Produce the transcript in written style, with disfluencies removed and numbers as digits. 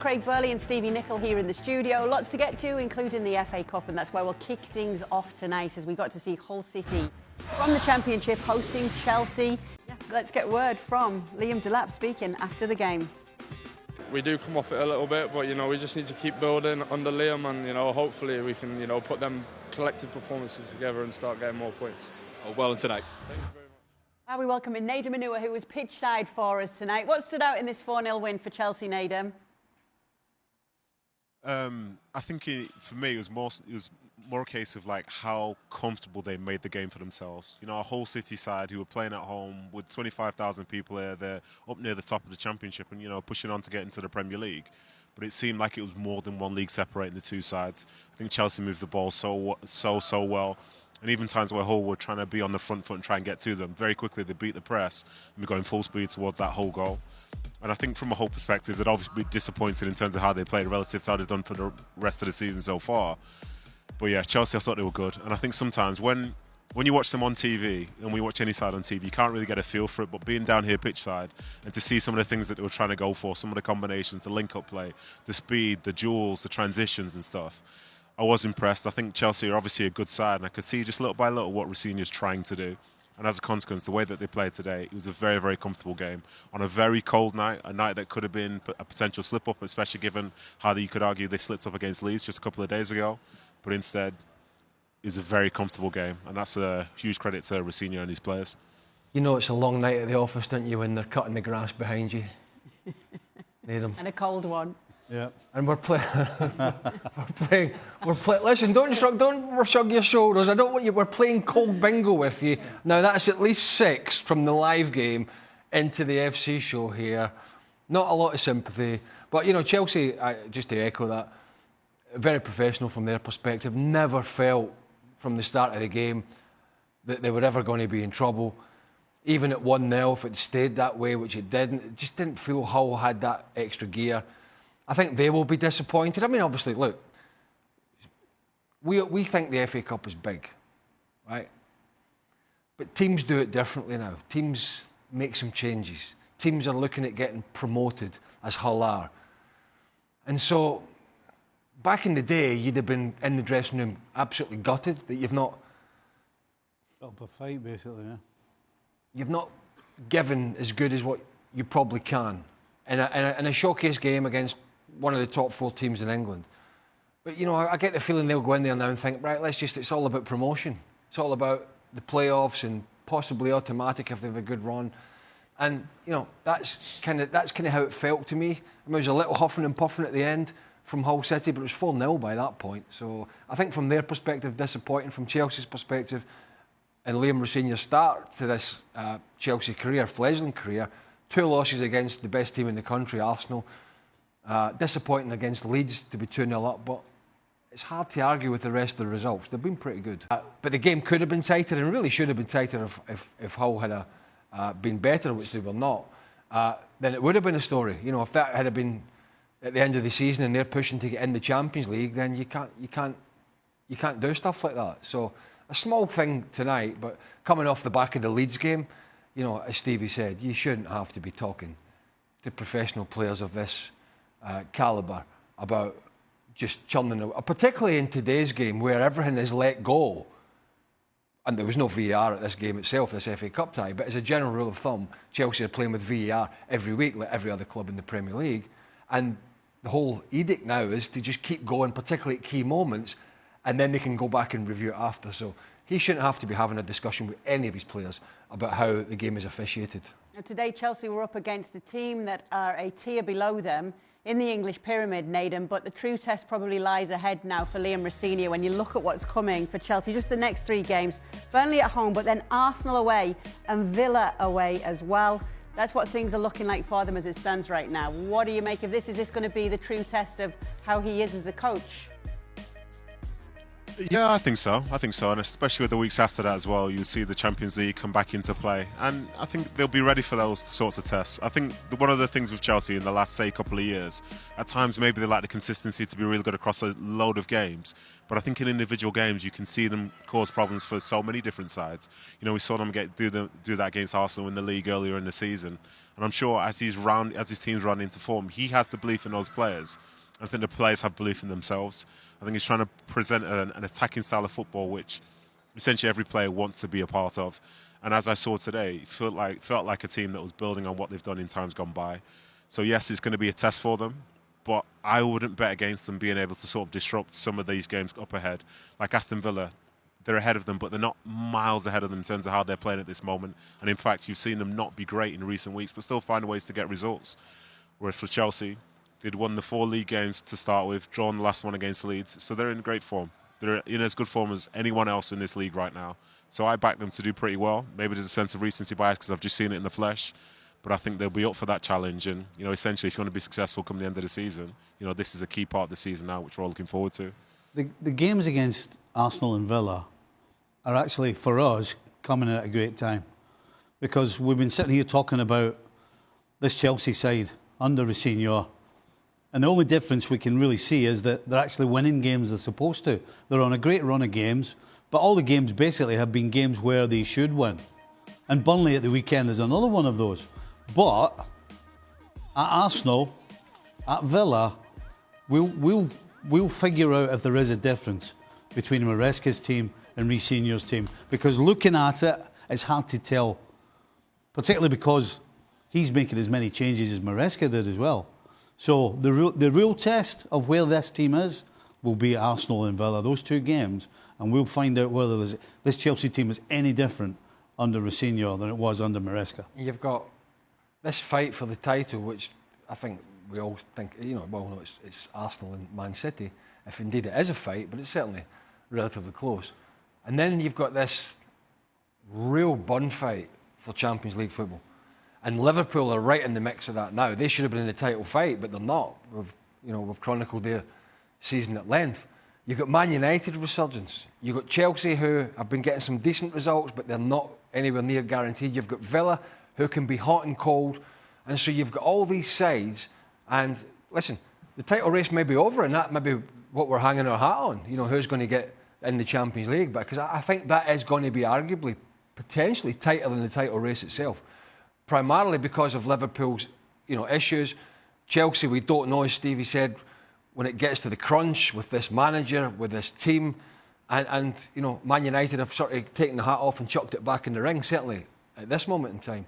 Craig Burley and Stevie Nicol here in the studio. Lots to get to, including the FA Cup, and that's where we'll kick things off tonight as we got to see Hull City from the Championship hosting Chelsea. Let's get word from Liam Delap speaking after the game. We do come off it a little bit, but we just need to keep building under Liam, and hopefully we can put them collective performances together and start getting more points. Oh, well, and tonight. Thank you very much. Now we welcome in Nadim Anua, who was pitch side for us tonight. What stood out in this 4-0 win for Chelsea, Nadim? I think for me it was more a case of like how comfortable they made the game for themselves. A Hull City side who were playing at home with 25,000 people there. They're up near the top of the Championship and pushing on to get into the Premier League. But it seemed like it was more than one league separating the two sides. I think Chelsea moved the ball so well. And even times where Hull were trying to be on the front foot and try and get to them, very quickly they beat the press and were going full speed towards that Hull goal. And I think from a Hull perspective, they'd obviously be disappointed in terms of how they played relative to how they've done for the rest of the season so far. But yeah, Chelsea, I thought they were good. And I think sometimes when you watch them on TV, and when you watch any side on TV, you can't really get a feel for it. But being down here pitch side, and to see some of the things that they were trying to go for, some of the combinations, the link-up play, the speed, the duels, the transitions and stuff, I was impressed. I think Chelsea are obviously a good side, and I could see just little by little what Rossini's trying to do. And as a consequence, the way that they played today, it was a very, very comfortable game. On a very cold night, a night that could have been a potential slip-up, especially given how you could argue they slipped up against Leeds just a couple of days ago. But instead, it was a very comfortable game. And that's a huge credit to Rossini and his players. It's a long night at the office, don't you, when they're cutting the grass behind you? And a cold one. Yeah. And we're playing. Listen, don't shrug your shoulders. I don't want you. We're playing cold bingo with you. Now that's at least 6 from the live game into the FC show here. Not a lot of sympathy, but Chelsea. Just to echo that, very professional from their perspective. Never felt from the start of the game that they were ever going to be in trouble. Even at 1-0, if it stayed that way, which it didn't, it just didn't feel Hull had that extra gear. I think they will be disappointed. I mean, obviously, look, we think the FA Cup is big, right? But teams do it differently now. Teams make some changes. Teams are looking at getting promoted, as Hull are. And so, back in the day, you'd have been in the dressing room absolutely gutted that you've not... Up a fight, basically, yeah. You've not given as good as what you probably can in a showcase game against one of the top 4 teams in England. But, I get the feeling they'll go in there now and think, right, it's all about promotion. It's all about the playoffs and possibly automatic if they have a good run. And, that's kind of how it felt to me. I mean, it was a little huffing and puffing at the end from Hull City, but it was 4-0 by that point. So I think from their perspective, disappointing. From Chelsea's perspective, and Liam Rossini's start to this Chelsea career, fledgling career, 2 losses against the best team in the country, Arsenal. Disappointing against Leeds to be 2-0 up, but it's hard to argue with the rest of the results. They've been pretty good. But the game could have been tighter and really should have been tighter if Hull had been better, which they were not. Then it would have been a story. If that had been at the end of the season and they're pushing to get in the Champions League, then you can't do stuff like that. So a small thing tonight, but coming off the back of the Leeds game, as Stevie said, you shouldn't have to be talking to professional players of this calibre about just churning away, particularly in today's game where everything is let go. And there was no VAR at this game itself, this FA Cup tie, but as a general rule of thumb, Chelsea are playing with VAR every week like every other club in the Premier League. And the whole edict now is to just keep going, particularly at key moments, and then they can go back and review it after. So he shouldn't have to be having a discussion with any of his players about how the game is officiated. Now, today, Chelsea were up against a team that are a tier below them in the English pyramid, Nadim, but the true test probably lies ahead now for Liam Rossini when you look at what's coming for Chelsea. Just the next 3 games, Burnley at home, but then Arsenal away and Villa away as well. That's what things are looking like for them as it stands right now. What do you make of this? Is this going to be the true test of how he is as a coach? Yeah, I think so. And especially with the weeks after that as well, you'll see the Champions League come back into play. And I think they'll be ready for those sorts of tests. I think one of the things with Chelsea in the last, say, couple of years, at times maybe they lack the consistency to be really good across a load of games. But I think in individual games, you can see them cause problems for so many different sides. You know, we saw them do that against Arsenal in the league earlier in the season. And I'm sure as his teams run into form, he has the belief in those players. I think the players have belief in themselves. I think he's trying to present an attacking style of football, which essentially every player wants to be a part of. And as I saw today, it felt like a team that was building on what they've done in times gone by. So yes, it's going to be a test for them, but I wouldn't bet against them being able to sort of disrupt some of these games up ahead. Like Aston Villa, they're ahead of them, but they're not miles ahead of them in terms of how they're playing at this moment. And in fact, you've seen them not be great in recent weeks, but still find ways to get results. Whereas for Chelsea, they'd won the 4 league games to start with, drawn the last one against Leeds, so they're in great form. They're in as good form as anyone else in this league right now. So I back them to do pretty well. Maybe there's a sense of recency bias because I've just seen it in the flesh, but I think they'll be up for that challenge. And you know, essentially, if you want to be successful come the end of the season, you know, this is a key part of the season now, which we're all looking forward to. The games against Arsenal and Villa are actually, for us, coming at a great time, because we've been sitting here talking about this Chelsea side under Rosinho. And the only difference we can really see is that they're actually winning games they're supposed to. They're on a great run of games, but all the games basically have been games where they should win. And Burnley at the weekend is another one of those. But at Arsenal, at Villa, we'll figure out if there is a difference between Maresca's team and Rosinho's team. Because looking at it, it's hard to tell, particularly because he's making as many changes as Maresca did as well. So the real test of where this team is will be Arsenal and Villa, those 2 games, and we'll find out whether this Chelsea team is any different under Rosinho than it was under Maresca. You've got this fight for the title, which I think we all think, it's Arsenal and Man City, if indeed it is a fight, but it's certainly relatively close. And then you've got this real bun fight for Champions League football. And Liverpool are right in the mix of that now. They should have been in the title fight, but they're not. We've chronicled their season at length. You've got Man United resurgence. You've got Chelsea, who have been getting some decent results, but they're not anywhere near guaranteed. You've got Villa, who can be hot and cold. And so you've got all these sides. And listen, the title race may be over, and that may be what we're hanging our hat on. You know, who's going to get in the Champions League? Because I think that is going to be arguably, potentially tighter than the title race itself. Primarily because of Liverpool's, issues. Chelsea, we don't know, as Stevie said, when it gets to the crunch with this manager, with this team, and Man United have sort of taken the hat off and chucked it back in the ring, certainly at this moment in time.